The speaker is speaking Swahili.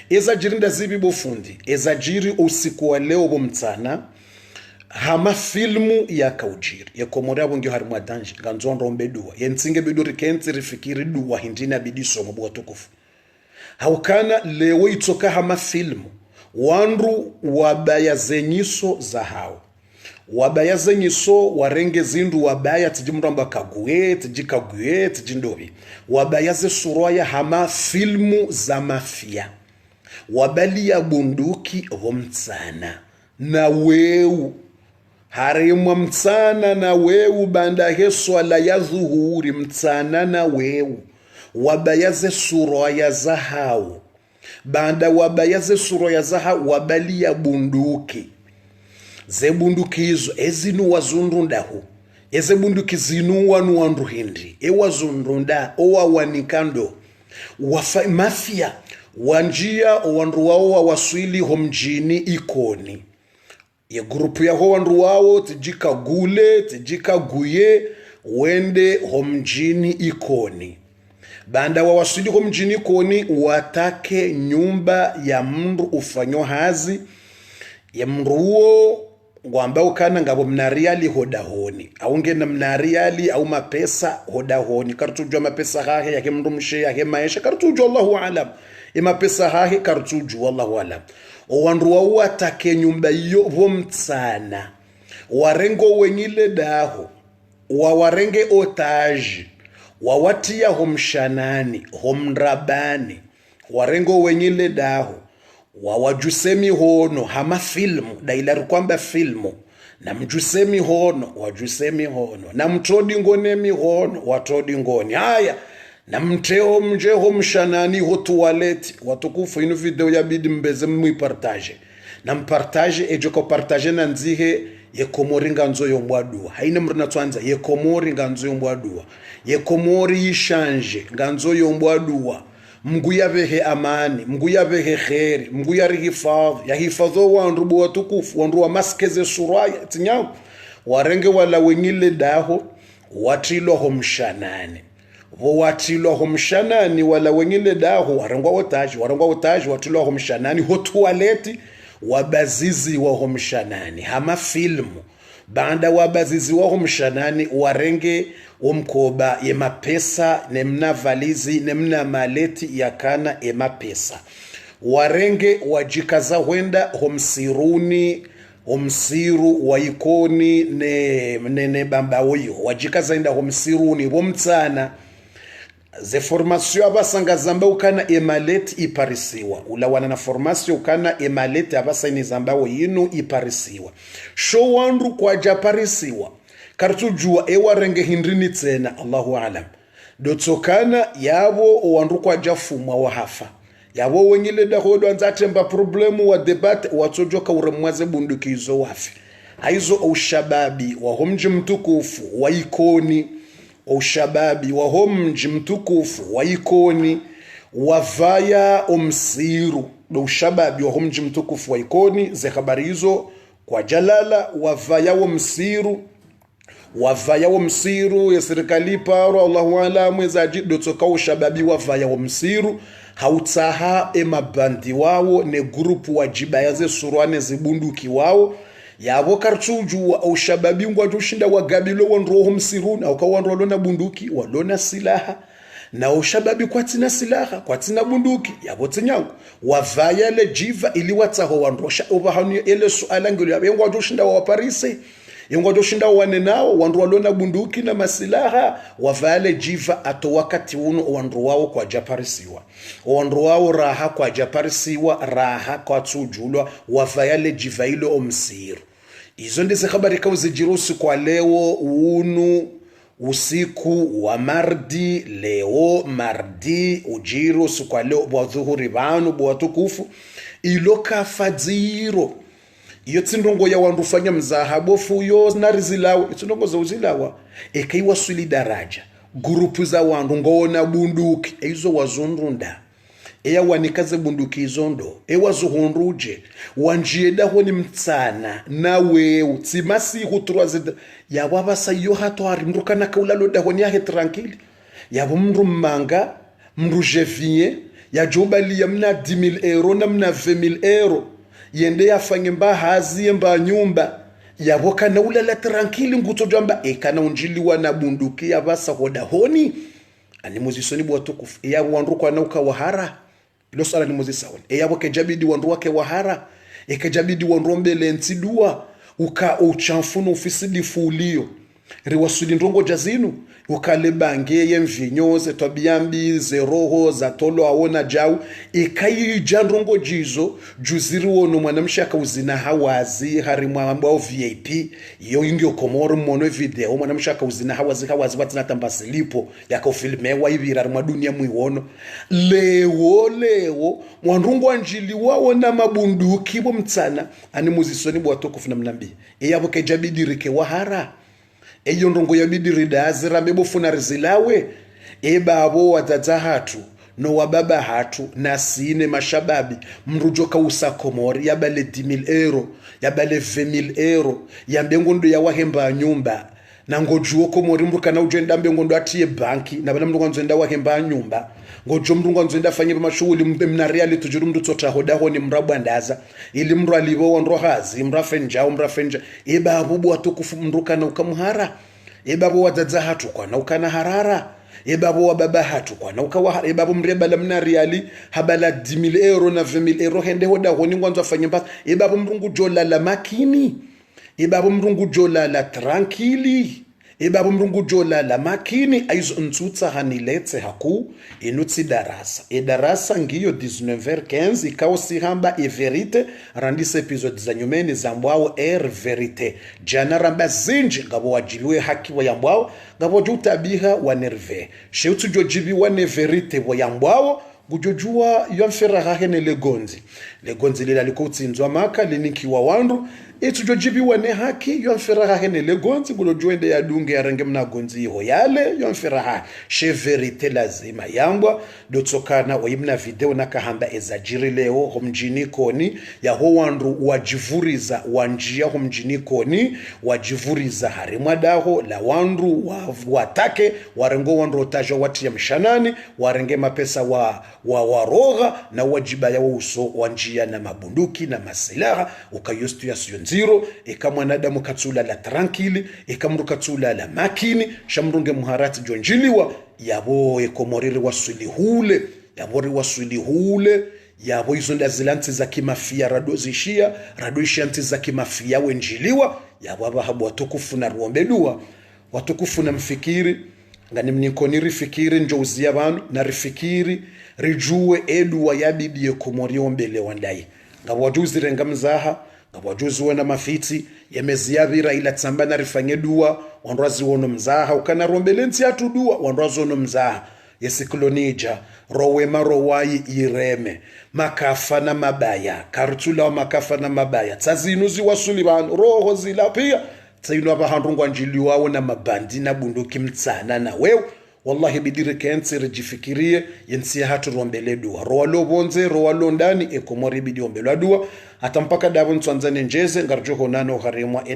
Yezadjiri ndazibi bofundi Yezadjiri usiku wa leo bomtsana hama filmu ya kaujiri ya Komore abo ngyo harimoi danji nganzonro mbedua yentsinge beduri kenzi rifikiri duwa hindina bidiso mbu watukufu haukana lewo itoka hama filmu wandu wabaya zenyiso za hao wabaya zenyiso warenge zindu wabaya tijimuramba kaguye tijikaguye tijindobi wabaya ze suroya hama filmu za mafia wabali ya bunduki vomtsana na weu harimwa mtsana na weu banda heswala ya zuhuri mtsana na weu wabayaze suro ya zahau banda wabayaze suro ya zahau wabali ya bunduki ze bunduki hizo ezinu wazundundahu eze bunduki zinu wanu wandu hindi wazundunda owa wanikando mafia wanjia wandu wao wa waswili homjini Iconi ya grupu ya wandu wao tijika gule tijika guye wende homjini Iconi banda wa waswili homjini Iconi watake nyumba ya mndu ufanyo hazi ya mndu uo wamba ukana ngabo mnariali hodahoni au ngena mnariali au mapesa hodahoni kartujwa mapesa hahe yake mndu mshe yake maisha kartujwa Allahu alam mapesa hahe kartujwa Allahu alam wandu wa watake nyumba iyo vomtsana warengo wenyile daho wawarenge otaji wawatia homshanani homrabani warengo wenyile daho wawajusemi hono hama filmu dailaru kwamba filmu na mjusemi hono wajusemi hono na mtodi ngonemi hono watodi ngoni haya na mteo mjeho mshanani ho toilette watukufu ino video ya bidi mbeze mwipartage na mpartage ejoko partage na nzihe ye Komori nganzo yombwadua haina mrina twanza ye Komori nganzo yombwadua ye Komori yishanje nganzo yombwadua mguya vehe amani mguya vehe kheri mguya rihifadhi ya hifadho wandu watukufu wandu wa maskeze suraya tinyamu warenge wala wenyile daho watilo homshanani watilo homshanani wala wenyile daho warengwa otaji watilo homshanani ho toilette wabazizi wa homshanani hama filmu banda wabazizi wa homshanani warenge omkoba mapesa nemna valizi nemna maleti yakana mapesa warenge wajikaza wenda homsiruni homsiru wa Iconi ne bamba uyo wajikaza enda homsiruni bomtsana ze formation abasanga zamba ukana emaleti iparisiwa ulawana na formation ukana emaleti abasaini zamba Yinu iparisiwa sho wandu kwa japarisiwa kartujua warenge hindrini tsena Allahu alam dotsokana yabo wandu kwa jafumwa wahafa yabo wenyile dahodo anzatemba problemu wa debate watsojoka uremwaze bunduki izo wafi haizo ushababi wa omdji mtukufu wa Iconi ushababi wa omdji mtukufu wa Iconi wavaya omsiru do ushababi wa omdji mtukufu wa Iconi ze habari hizo kwa jalala wavaya omsiru wavaya omsiru ya serikali paro Allahu alam Yezadjiri dotsoka ushababi wavaya omsiru hautsaha mabandi wao ne grupu wajibaya ze surwane zibunduki wao yabo kartuju wa ushababi ngwa tushinda wagabilo wanro homsiruni au kawanro lona bunduki walona silaha na ushababi kwatina silaha kwatina bunduki yabo tsinyango wavaya le jiva ili watsaho wanrosha ubahanu ele suala ngelo yabe ngwa tushinda wa parise yengwa doshinda wane nao wandu walona bunduki na masilaha wavale jiva ato wakati uno wandu wao kwa japarisiwa wandu wao raha kwa japarisiwa raha kwa tsujulwa wavale jiva ilo omsiru izo ndize habari kauze jirusi kwa leo unu usiku wa mardi leo mardi ujiru kwa leo bwa dhuhuri banu bwa tukufu ilo kafadziro iyo tsindongo ya wandu fanya mzaha bofu yo narizilawa tsindongo za uzilawa ekaiwa swili daraja grupu za wandu ngona bunduki eizo wazundunda eya wanikaze bunduki izondo ewa zuhunduje wanjieda honi mtsana na weu tsimasi huturwaze ya wabasa yo hato harimrukana kaulalo da honi yahe tranquili ya mndu manga mndu jevinye ya jobali ya mna 10,000 euro na mna 20,000 euro yende yafanye mba hazi mba nyumba yabo kana ulala tranquille nguto jamba kana unjiliwa na bunduki ya basa hoda honi ani muzisoni bwa tukufu ya wandu kwa na ukawahara ilo sala ni muzisawon yabo kejabidi wandu wake wahara ekejabidi wandu mbele ntidua uka uchamfuno ofisi difulio riwasuli ndongo jazinu ukalebange yemvinyoze twabiambi zeroho za tolo aona jau ikayi jandrongo jizo juziri wono mwanamshaka uzina hawazi harimwa ambao VIP iyo ingyo komoro mono video mwanamshaka uzina hawazi batina tambasilipo yakofilmewa ibira mwa dunia muiwono lewo mwanrungu anjili wao na mabunduki bo mtsana ani muzisoni bwa tukufu na mnambi eyabo kejabidi rike wahara eyo ndongo yabidi ridazi bebo funa rizilawe babo watata hatu no wababa hatu na sine mashababi mrujoka usakomori yabale 10,000 euro yabale 20,000 euro yambengondo ya wahemba nyumba na ngojuo komori mruka na ujenda mbengondo atiye banki na bala mrungu nzenda wahemba nyumba ngojo mrungu nzenda fanye mashughuli mna reali tujuru mndu tota hodaho ni mrabwandaza ili mru alibo wandro hazi mrafenja babo bwa tukufu mruka na ukamuhara babo watadza hatu kwa na ukana harara babo wababa hatu kwa na ukawa babo mrebala mna reali habala 10,000 euro na 20,000 euro hende hoda honi ngwanzo afanye mbasa babo mrungu jola la makini babo mrungu jola la tranquili babo mrungu jola la makini aizo ntutsa haniletse haku inutsi darasa darasa ngiyo 19h15 ikao sihamba verite randise episode za nyumeni za mbwao verite jana ramba zinji ngabo wajiliwe haki wa yambwao ngabo jutabiha wa nerve sheutu jojibi wa verite wa yambwao gujojua yamfera hahene legonzi lila likutsinzwa maka linikiwa wandu jojibi wane haki yamfera hahene legonzi gulojuende ya dunge ya range mna gonzi iho yale yamfera ha she verite lazima yambwa dotsokana oimna video na kahamba Yezadjiri leo homjini koni ya ho wandu wajivuriza wanjia homjini koni wajivuriza harimadaho la wandu watake warengo wandu otaja wati ya mshanani warenge mapesa waroga na wajiba ya uso wanjia na mabunduki na masilaha ukayustu ya zero mwanadamu katsula la tranquili mru katsula la makini shamrunge muharati jonjiliwa yabo ekomoriri wasuli hule yabo izonda zilanti za kimafia radoishia nti za kimafia wenjiliwa yabo abahabu watukufu na ruombedua watukufu na mfikiri ngani mnikoniri fikiri njouzia banu na rifikiri rijue edua yabidi ekomori ombele wandai ngabo wajuzi renga mzaha wajuzi wana mafiti yameziyavira ila tsamba na rifanye dua wandrazi wono mzaha ukana rombelensi atu dua wandrazi wono mzaha yesiklonija rowema rowayi ireme makafa na mabaya karutula wa makafa na mabaya tsazinuzi wasulibanu roho zila pia tsayinu abahandrungwa njili wawo na mabandi na bunduki mtsana na wewe wallahi bidire kensi rejifikirie yensi hatu rombele dua roalo bonze roalo ndani ekomori bidi ombelwa dua hata mpaka davon tsanzane njeze ngarjoho nano harimwa